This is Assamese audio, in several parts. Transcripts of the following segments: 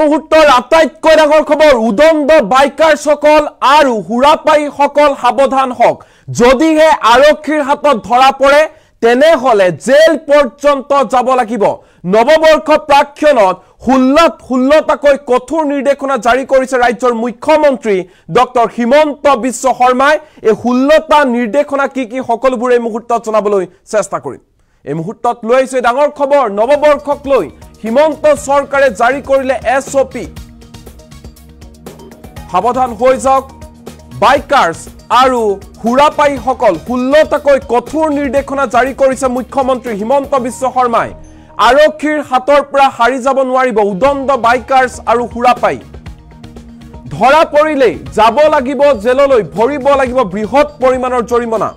মুহূৰ্তৰ আটাইতকৈ ডাঙৰ খবৰ উদণ্ড বাইকাৰ সকল আৰু হুৰাপাই সকল সাৱধান হওক যদিহে আৰক্ষীৰ হাতত ধৰা পৰে তেনেহলে জেল পৰ্যন্ত যাব লাগিব নৱবৰ্ষ প্ৰাক্ষণত 16টাকৈ কঠোৰ নিৰ্দেশনা জাৰি কৰিছে ৰাজ্যৰ মুখ্যমন্ত্ৰী ডক্টৰ হিমন্ত বিশ্ব শৰ্মাই এই 16টা নিৰ্দেশনা কি কি সকলোবোৰ এই মুহূৰ্তত জনাবলৈ চেষ্টা কৰিম এই মুহূৰ্তত লৈ আহিছে ডাঙৰ খবৰ নৱবৰ্ষক লৈ হিমন্ত সৰকাৰে জাৰি কৰিলে এছঅপি সাৱধান হৈ যাওক বাইকাৰ্স আৰু হুৰাপাই সকল 16টাকৈ কঠোৰ নিৰ্দেশনা জাৰি কৰিছে মুখ্যমন্ত্ৰী হিমন্ত বিশ্ব শৰ্মাই আৰক্ষীৰ হাতৰ পৰা হাৰি যাব নোৱাৰিব উদণ্ড বাইকাৰ্স আৰু হুৰাপাই ধৰা পৰিলে যাব লাগিব জেললৈ ভৰিব লাগিব বৃহৎ পৰিমাণৰ জৰিমনা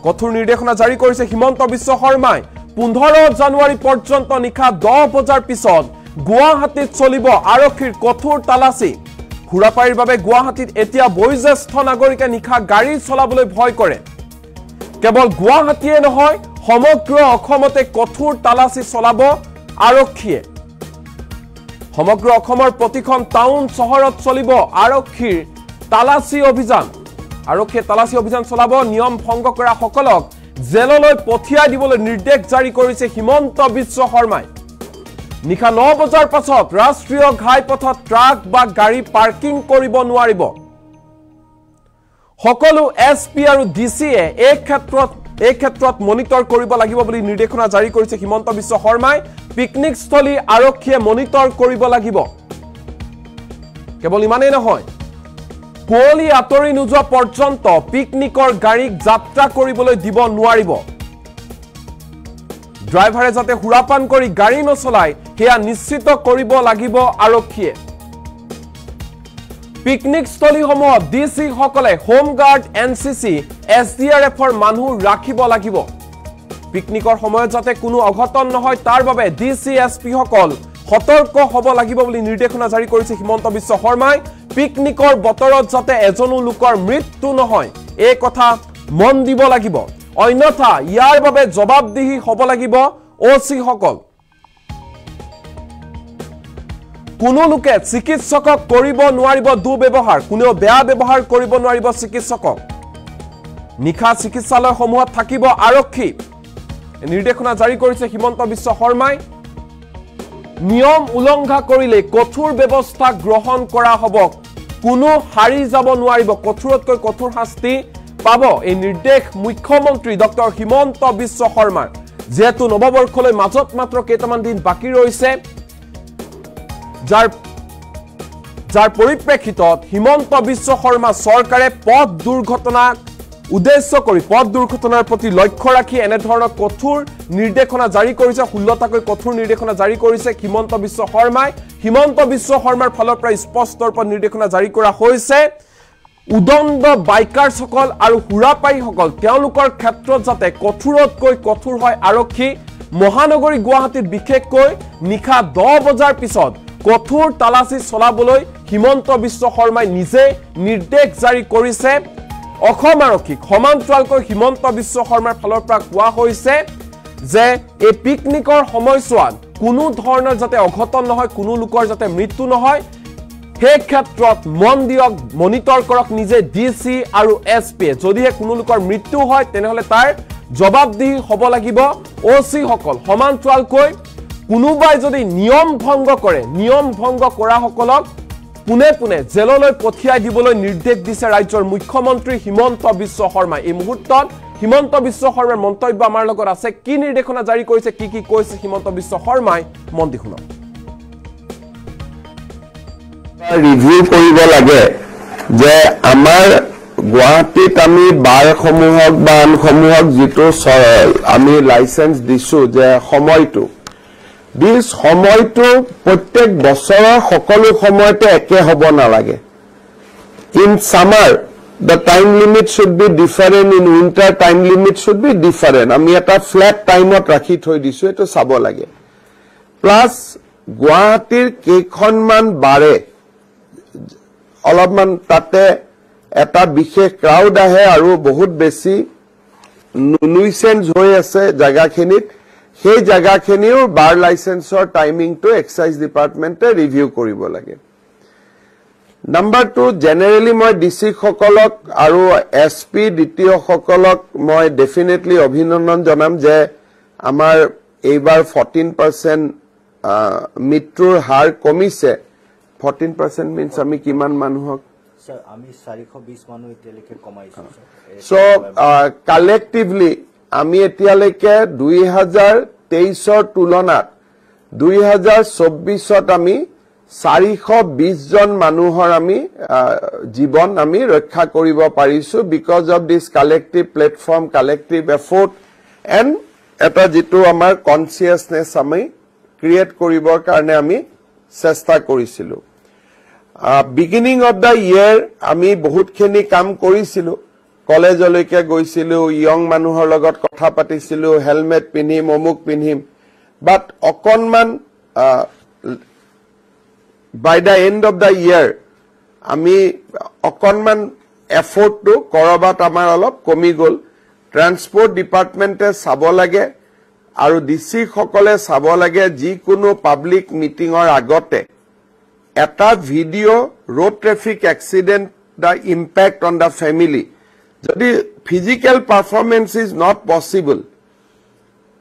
কঠোৰ নিৰ্দেশনা জাৰি কৰিছে হিমন্ত বিশ্ব শৰ্মাই 15 জানুৱাৰী পৰ্যন্ত নিখা 10 বজাৰ পিছত গুৱাহাটীত চলিব আৰক্ষীৰ কঠোৰ তালাচী হুৰাপাইৰ বাবে গুৱাহাটীত এতিয়া বয়োজ্যেষ্ঠ নাগৰিকে নিখা গাড়ী চলাবলৈ ভয় কৰে কেৱল গুৱাহাটীয়ে নহয় সমগ্ৰ অসমতে কঠোৰ তালাচী চলাব আৰক্ষীয়ে সমগ্ৰ অসমৰ প্ৰতিখন টাউন চহৰত চলিব আৰক্ষীৰ তালাচী অভিযান আৰক্ষীয়ে তালাচী অভিযান চলাব নিয়ম ভংগ কৰা সকলক জেললৈ পঠিয়াই দিবলৈ নিৰ্দেশ জাৰি কৰিছে হিমন্ত বিশ্ব শৰ্মাই নিখা 9 বজাৰ পাছত ৰাষ্ট্ৰীয় ঘাইপথত ট্ৰাক বা গাড়ী পাৰ্কিং কৰিব নোৱাৰিব সকলো এছপি আৰু ডিসিয়ে এই ক্ষেত্ৰত মনিটৰ কৰিব লাগিব বুলি নিৰ্দেশনা জাৰি কৰিছে হিমন্ত বিশ্ব শৰ্মাই পিকনিক স্থলী আৰক্ষীয়ে মনিটৰ কৰিব লাগিব কেৱল ইমানেই নহয় কুঁৱলী আঁতৰি নোযোৱা পৰ্যন্ত পিকনিকৰ গাড়ীক যাত্ৰা কৰিবলৈ দিব নোৱাৰিব ড্ৰাইভাৰে যাতে হুৰাপান কৰি গাড়ী নচলাই হেয়া নিশ্চিত কৰিব লাগিব আৰক্ষীয়ে পিকনিক স্থলীসমূহত ডিসি সকলে হোম গাৰ্ড এনসিসি এসডিআৰএফৰ মানুহ ৰাখিব লাগিব পিকনিকৰ সময়ত যাতে কোনো অঘটন নহয় তাৰ বাবে ডিসি এসপি সকল সতৰ্ক হ'ব লাগিব বুলি নিৰ্দেশনা জাৰি কৰিছে হিমন্ত বিশ্ব শৰ্মাই পিকনিকৰ বতৰত যাতে এজনো লোকৰ মৃত্যু নহয় এই কথা মন দিব লাগিব অন্যথা ইয়াৰ বাবে জবাবদিহি হ'ব লাগিব ওসি সকল কোনো লোকে চিকিৎসকক কৰিব নোৱাৰিব দুৰ্ব্যৱহাৰ কোনেও বেয়া ব্যৱহাৰ কৰিব নোৱাৰিব চিকিৎসকক নিখা চিকিৎসালয়সমূহত থাকিব আৰক্ষী নিৰ্দেশনা জাৰি কৰিছে হিমন্ত বিশ্ব শৰ্মাই নিয়ম উলংঘা কৰিলে কঠোৰ ব্যৱস্থা গ্ৰহণ কৰা হ'ব কোনো হাৰি যাব নোৱাৰিব কঠোৰতকৈ কঠোৰ শাস্তি পাব এই নিৰ্দেশ মুখ্যমন্ত্ৰী ডক্টৰ হিমন্ত বিশ্ব শৰ্মাৰ যেহেতু নৱবৰ্ষলৈ মাজত মাত্ৰ কেইটামান দিন বাকি ৰৈছে যাৰ পৰিপ্ৰেক্ষিতত হিমন্ত বিশ্ব শৰ্মা চৰকাৰে পথ দুৰ্ঘটনাক উদ্দেশ্য কৰি পথ দুৰ্ঘটনাৰ প্ৰতি লক্ষ্য ৰাখি এনে ধৰণৰ কঠোৰ নিৰ্দেশনা জাৰি কৰিছে 16টাকৈ কঠোৰ নিৰ্দেশনা জাৰি কৰিছে হিমন্ত বিশ্ব শৰ্মাই হিমন্ত বিশ্ব শৰ্মাৰ ফালৰ পৰা স্পষ্ট ৰূপত নিৰ্দেশনা জাৰি কৰা হৈছে উদণ্ড বাইকাৰ সকল আৰু হুৰাপাই সকল তেওঁলোকৰ ক্ষেত্ৰত যাতে কঠোৰতকৈ কঠোৰ হয় আৰক্ষী মহানগৰী গুৱাহাটীত বিশেষকৈ নিখা 10 বজাৰ পিছত কঠোৰ তালাচী চলাবলৈ হিমন্ত বিশ্ব শৰ্মাই নিজে নিৰ্দেশ জাৰি কৰিছে অসম আৰক্ষীক সমান্তৰালকৈ হিমন্ত বিশ্ব শৰ্মাৰ ফালৰ পৰা কোৱা হৈছে যে এই পিকনিকৰ সময়ছোৱাত কোনো ধৰণৰ যাতে অঘটন নহয় কোনো লোকৰ যাতে মৃত্যু নহয় সেই ক্ষেত্ৰত মন দিয়ক মনিটৰ কৰক নিজে ডিসি আৰু এছপি যদিহে কোনো লোকৰ মৃত্যু হয় তেনেহলে তাৰ জবাবদিহি হ'ব লাগিব ওসি সকল সমান্তৰালকৈ কোনোবাই যদি নিয়ম ভংগ কৰে নিয়ম ভংগ কৰা সকলক পুনে পুনে জেললৈ পঠিয়াই দিবলৈ নিৰ্দেশ দিছে ৰাজ্যৰ মুখ্যমন্ত্ৰী হিমন্ত বিশ্ব শৰ্মা এই মুহূৰ্তত হিমন্ত বিশ্ব শৰ্মাৰ মন্তব্য আমাৰ লগত আছে কি নিৰ্দেশনা জাৰি কৰিছে কি কি কৈছে হিমন্ত বিশ্ব শৰ্মাই মন দি শুনক ৰিভিউ কৰিব লাগে যে আমাৰ গুৱাহাটীত আমি বাৰসমূহক বা আনসমূহক যিটো আমি লাইসেন্স দিছো যে সময়টো সময়টো প্ৰত্যেক বছৰৰ সকলো সময়তে একে হ'ব নালাগে in summer the time limit should be different in winter time limit should be different আমি এটা ফ্ল্যাট টাইমত ৰাখি থৈ দিছো এটো চাব লাগে প্লাস গুৱাহাটীৰ কেইখনমান বাৰে অলপমান তাতে এটা বিশেষ ক্ৰাউড আহে আৰু বহুত বেছি নুইসেন্স হৈ আছে জায়গাখিনিত সেই জাগাখিনিও বাৰ লাইসেন্সৰ টাইমিংটো এক্সাইজ ডিপাৰ্টমেণ্টে ৰিভিউ কৰিব লাগে নাম্বাৰ 2 জেনাৰেলি মই ডিসি সকলক আৰু এসপি দ্বিতীয় সকলক মই ডেফিনেটলি অভিনন্দন জনাম যে আমাৰ এইবাৰ 14% মৃত্যুৰ হাৰ কমিছে 14% means আমি কিমান মানুহক স্যার আমি 420 মানুহ এতিয়ালৈকে কমাইছো সো কালেক্টিভলি আমি এতিয়ালৈকে 2023 ৰ তুলনাত 2024 ত আমি 420 জন মানুহৰ আমি জীৱন আমি ৰক্ষা কৰিব পাৰিছো because of this collective platform collective effort and এটা যেটো আমাৰ কনসিয়াসনেস আমি ক্ৰিয়েট কৰিবৰ কাৰণে আমি চেষ্টা কৰিছিলো বিগিনিং অফ দা ইয়াৰ আমি বহুতখিনি কাম কৰিছিলো কলেজলৈকে গৈছিলো ইয়ং মানুহৰ লগত কথা পাতিছিলো হেলমেট পিন্ধিম অমুক পিন্ধিম বাট অকনমান by the end of the year আমি অকনমান এফৰ্টটো কৰবাত আমাৰ অলপ কমি গল ট্ৰান্সপোৰ্ট ডিপাৰ্টমেণ্টে চাব লাগে আৰু ডিসি সকলে চাব লাগে যি কোনো পাব্লিক মিটিংৰ আগতে এটা video road traffic accident the impact on the family যদি physical performance is not possible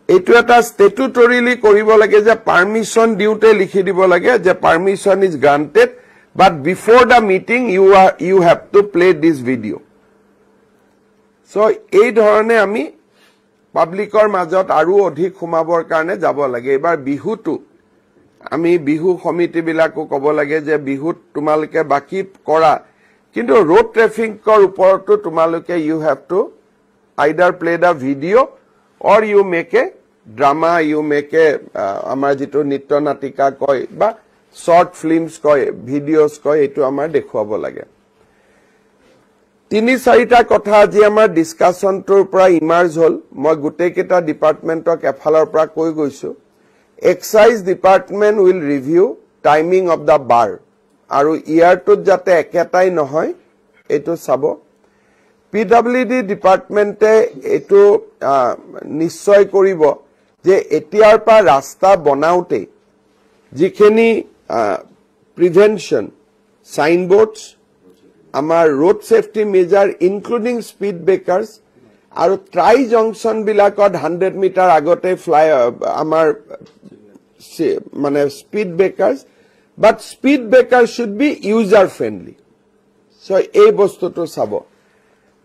এটো এটা স্ট্যাটুটৰিলি কৰিব লাগে যে পাৰমিশন দিউতে লিখি দিব লাগে যে permission is granted but before the meeting you have to play this video so এই ধৰণে আমি পাব্লিকৰ মাজত আৰু অধিক খুমাবৰ কাৰণে যাব লাগে এবাৰ বিহুটো আমি বিহু সমিতি বিলাকো ক'ব লাগে যে বিহুত তোমালকে বাকি কৰা কিন্তু road trafficৰ ওপৰতো তোমালকে you have to either play the video or you make a drama you make a আমাৰ যেটো নৃত্য নাটিকা কয় বা short films কয় videos কয় এটো আমাৰ দেখুৱাব লাগে তিনি চাৰিটা কথা আজি আমাৰ ডিসকাশনটোৰ পৰা ইমাৰ্জ হল মই গুটেকেটা ডিপাৰ্টমেন্টক এফালৰ পৰা কৈ গৈছো excise department will review timing of the bar আৰু ইয়াৰটোত যাতে একেটাই নহয় এটো চাব পিডব্লিউডি ডিপাৰ্টমেন্টে এটো নিশ্চয় কৰিব যে এতিয়াৰ পৰা ৰাস্তা বনাওতে যিখিনি প্ৰিভেনশন সাইনবোৰ্ডছ আমাৰ road safety measure including speed breakers আৰু ট্ৰাই জংচন বিলাকত 100 মিটাৰ আগতে ফ্লাই আমাৰ মানে speed breakers but speed breakers should be user friendly so এই বস্তুটো চাব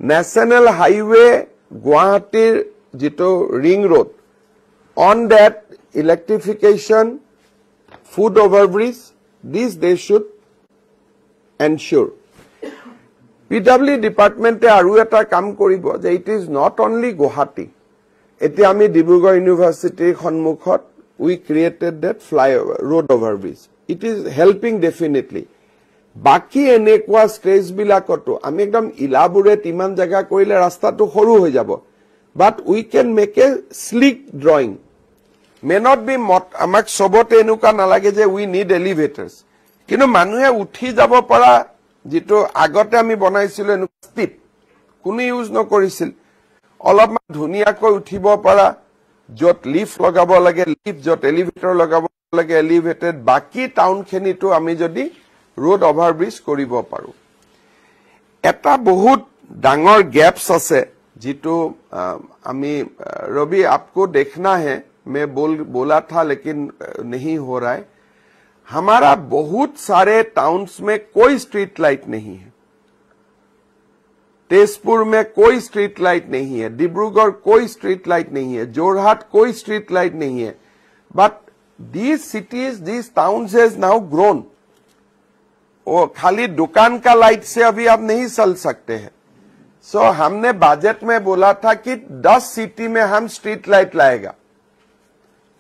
national highway গুৱাহাটীৰ যেটো ring road on that electrification foot overbridge this they should ensure PW ডিপাৰ্টমেন্টে আৰু এটা কাম কৰিব যে it is not only Guwahati এতি আমি ডিব্ৰুগড় ইউনিভাৰ্সিটিৰ সন্মুখত we created that flyover road overbridge it is helping definitely বাকি এনেকুৱা ষ্ট্ৰেচ বিলাকটো আমি একদম ইলাবোৰেট ইমান জায়গা কৰিলে ৰাস্তাটো সৰু হৈ যাব but we can make a sleek drawing may not be আমাক সবতে এনেকুৱা নালাগে যে we need elevators কিন্তু মানুহে উঠি যাব পৰা যেটো আগতে আমি বনাইছিলো স্টিপ কোনো ইউজ নকৰিছিল অলপ ধুনিয়াকৈ উঠিব পৰা যত লিফট লগাব লাগে লিফট যত এলিভেটৰ লগাব লাগে এলিভেটেড বাকি টাউন খেনিটো আমি যদি रोड ओवरब्रिज কৰিব পাৰো এটা বহুত ডাঙৰ গ্যাপস আছে যেটো আমি रवि आपको देखना है मैं बोला था लेकिन नहीं हो रहा है हमारा बहुत सारे टाउन्स में कोई स्ट्रीट लाइट नहीं है तेजपुर में कोई स्ट्रीट लाइट नहीं है डिब्रूगढ़ कोई स्ट्रीट लाइट नहीं है जोरहाट कोई स्ट्रीट लाइट नहीं है but these cities these towns has now grown वो खाली दुकान का लाइट से अभी आप नहीं चल सकते हैं सो हमने बजट में बोला था कि 10 सिटी में हम स्ट्रीट लाइट लाएगा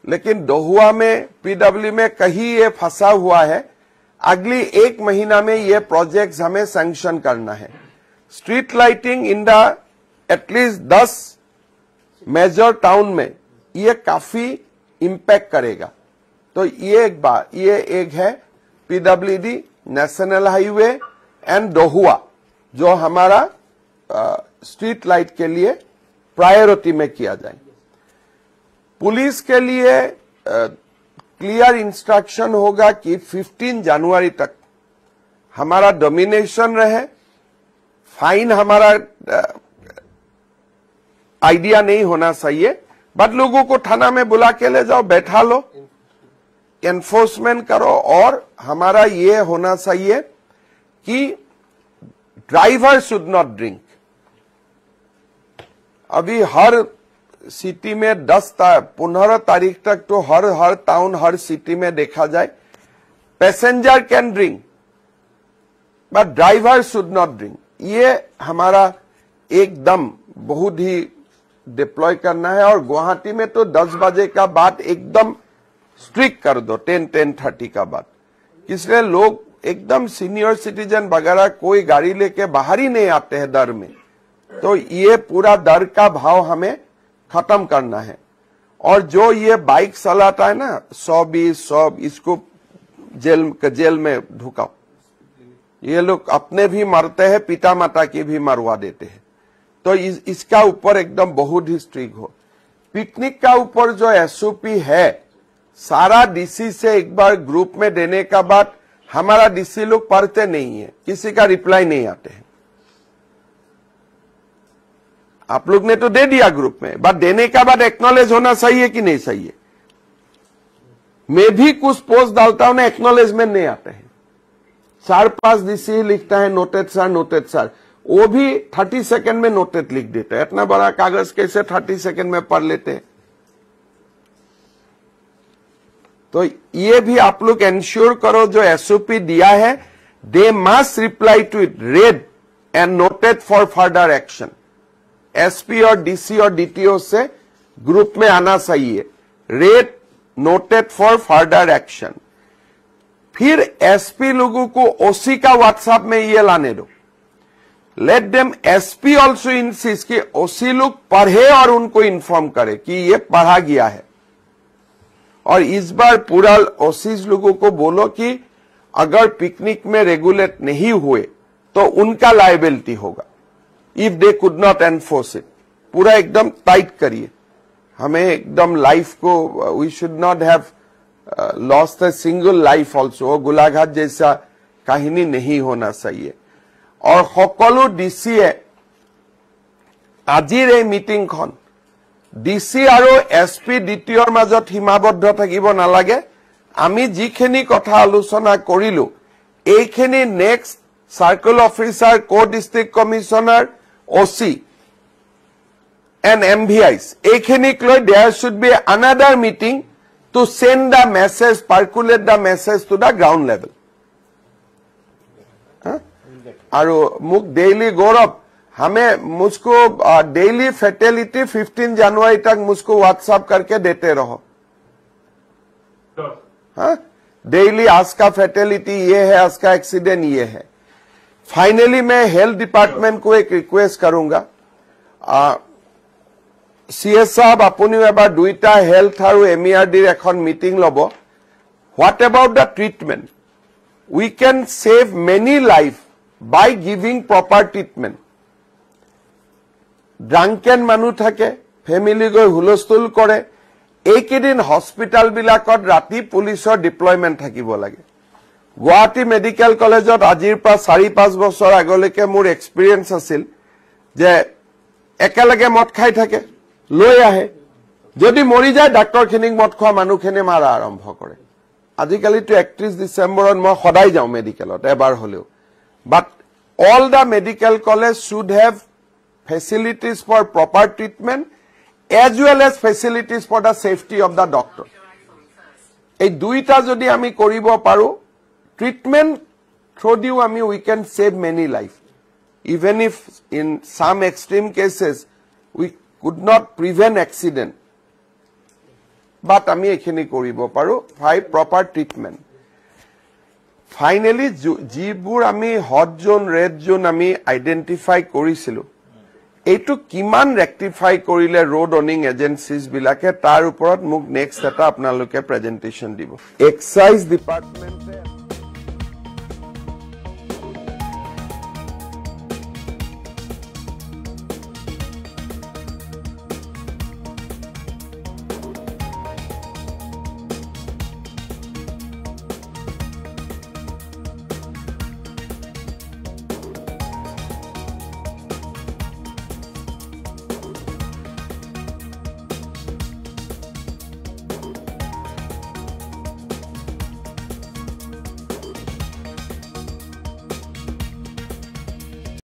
लेकिन दोहुआ में पीडब्ल्यू में कहीं ये फंसा हुआ है अगली 1 महीना में ये प्रोजेक्ट्स हमें सैंक्शन करना है street lighting in the at least 10 major town में ये काफी इंपैक्ट करेगा तो ये एक है पीडब्ल्यूडी नेशनल हाईवे एंड दोहुआ जो हमारा स्ट्रीट लाइट के लिए प्रायोरिटी में किया जाए पुलिस के लिए क्लियर इंस्ट्रक्शन होगा कि 15 जनवरी तक हमारा डोमिनेशन रहे, फाइन हमारा आइडिया नहीं होना चाहिए, बट लोगों को थाना में बुला के ले जाओ, बैठा लो, एनफोर्समेंट करो। और हमारा ये होना चाहिए कि ड्राइवर शुड नॉट ड्रिंक। अभी हर सिटी में 15 तारीख तक तो हर टाउन हर सिटी में देखा जाए passenger can drink but driver should not drink. ये हमारा एकदम बहुत ही डिप्लॉय करना है। और गुवाहाटी में तो 10 बजे का बाद एकदम स्ट्रिक्ट कर दो, 10-10:30 का बाद, इसलिए लोग एकदम सीनियर सिटीजन वगैरह कोई गाड़ी लेके बाहर ही नहीं आते हैं डर में। तो ये पूरा डर का भाव हमें खत्म करना है। और जो ये बाइक चलाता है ना 120 इसको जेल में ढुकाओ। ये लोग अपने भी मरते हैं, पिता माता की भी मरवा देते हैं। तो इसका ऊपर एकदम बहुत ही स्ट्रिक्ट हो। पिकनिक का ऊपर जो एसओपी है सारा डीसी से एक बार ग्रुप में देने का बाद हमारा डीसी लोग पढ़ते नहीं है, किसी का रिप्लाई नहीं आते हैं। आप लोग ने तो दे दिया ग्रुप में, बट देने का बाद एक्नॉलेज होना चाहिए कि नहीं चाहिए। मैं भी कुछ पोस्ट डालता हूं ना, एक्नॉलेजमेंट नहीं आते हैं। 4-5 डीसी लिखता है नोटेड सर, वो भी 30 सेकंड में नोटेड लिख देते हैं। इतना बड़ा कागज कैसे 30 सेकंड में पढ़ लेते हैं। तो ये भी आप लोग एंश्योर करो, जो एसओपी दिया है they must reply to it, read and noted for further action. SP और डीसी और डीटीओ से ग्रुप में आना चाहिए, read noted for further action. फिर एसपी लोगों को ओसी का व्हाट्सएप में ये लाने दो। Let them SP also insist कि ओसी लोग पढ़े और उनको इन्फॉर्म करे कि ये पढ़ा गया है। और इस बार पूरा ओसीज लोगों को बोलो कि अगर पिकनिक में रेगुलेट नहीं हुए तो उनका लायबिलिटी होगा if they could not enforce it. पूरा एकदम टाइट करिए। हमें एकदम लाइफ को, we should not have lost a single life also. Golaghat जैसा कहानी नहीं होना चाहिए। और सकलो डीसीए আজিৰ এই মিটিংখন ডিসি আৰু এসপি দ্বিতীয়ৰ মাজত সীমাবদ্ধ থাকিব নালাগে। আমি যিখিনি কথা আলোচনা কৰিলো এইখিনি next circle officer, co district commissioner, OC and MVIs এইখিনিক লৈ there should be another meeting to send the message, percolate the message to the ground level. और मुझ डेली गौरव हमें मुझको डेली फैटेलिटी 15 जनवरी तक मुझको व्हाट्सएप करके देते रहो। हाँ, डेली आज का फैटेलिटी ये है, आज का एक्सीडेंट ये है। फाइनली मैं हेल्थ डिपार्टमेंट को एक रिक्वेस्ट करूंगा, सीएस साहब আপুনিও এবাৰ দুইটা হেলথ আৰু এমইআৰডিৰ এখন মিটিং লব। What about the treatment? We can save many life by giving proper treatment. Drunken মানুহ থাকে, ফেমিলি গৈ হুলস্থুল কৰে। এইকেইদিন হস্পিটাল বিলাকত ৰাতি পুলিচৰ ডিপ্লয়মেন্ট থাকিব লাগে। গুৱাহাটী মেডিকেল কলেজত আজিৰ পৰা 4-5 বছৰ আগলৈকে মোৰ এক্সপিৰিয়েন্স আছিল যে একেলগে মদ খাই থাকে, লৈ আহে, যদি মৰি যায় ডাক্তৰখিনিক মদ খোৱা মানুহখিনি মাৰা আৰম্ভ কৰে। আজিকালিতো 31 ডিচেম্বৰত মই সদায় যাওঁ মেডিকেলত এবাৰ হলেও। But all the medical colleges should have facilities for proper treatment as well as facilities for the safety of the doctor. এই দুইটা যদি আমি কৰিব পাৰো, treatment through দিও আমি we can save many life. Even if in some extreme cases we could not prevent accident. But আমি এখিনি কৰিব পাৰো by proper treatment. ফাইনেলি যিবোৰ আমি হট জোন, ৰেড জোন আমি আইডেন্টিফাই কৰিছিলো, এইটো কিমান ৰেক্টিফাই কৰিলে ৰোড অনিং এজেন্সিজ বিলাকে, তাৰ ওপৰত মোক নেক্সট এটা আপোনালোকে প্ৰেজেন্টেশন দিব। এক্সাইজ ডিপাৰ্টমেন্টে